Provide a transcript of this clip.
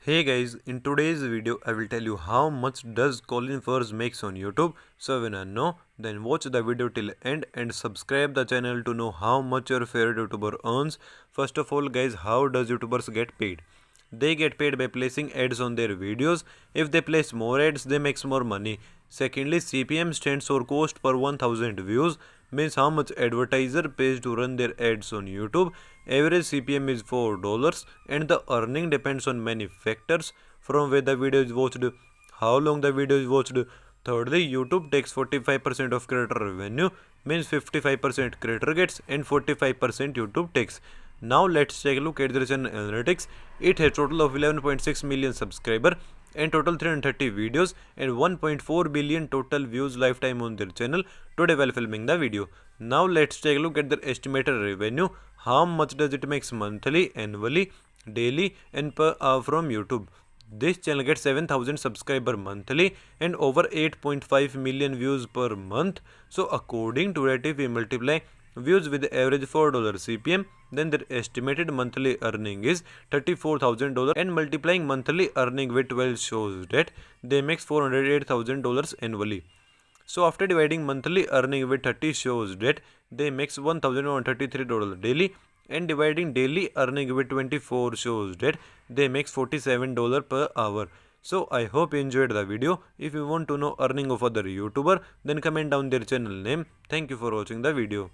Hey guys, in today's video I will tell you how much does Colinfurze makes on YouTube. So when I know, then watch the video till end and subscribe the channel to know how much your favorite YouTuber earns. First of all guys, how does YouTubers get paid? They get paid by placing ads on their videos. If they place more ads, they makes more money. Secondly, CPM stands for cost per 1000 views, means how much advertiser pays to run their ads on YouTube. Average CPM is $4 and the earning depends on many factors, from where the video is watched, how long the video is watched. Thirdly, YouTube takes 45% of creator revenue, means 55% creator gets and 45% YouTube takes. Now let's take a look at the channel analytics. It has total of 11.6 million subscribers and total 330 videos and 1.4 billion total views lifetime on their channel today while filming the video. Now let's take a look at their estimated revenue. How much does it makes monthly, annually, daily and per hour from YouTube. This channel gets 7,000 subscribers monthly and over 8.5 million views per month. So according to that, if we multiply views with average $4 CPM, then their estimated monthly earning is $34,000, and multiplying monthly earning with 12 shows that they make $408,000 annually. So after dividing monthly earning with 30 shows that they makes $1,133 daily, and dividing daily earning with 24 shows that they makes $47 per hour. So I hope you enjoyed the video. If you want to know earning of other YouTuber, then comment down their channel name. Thank you for watching the video.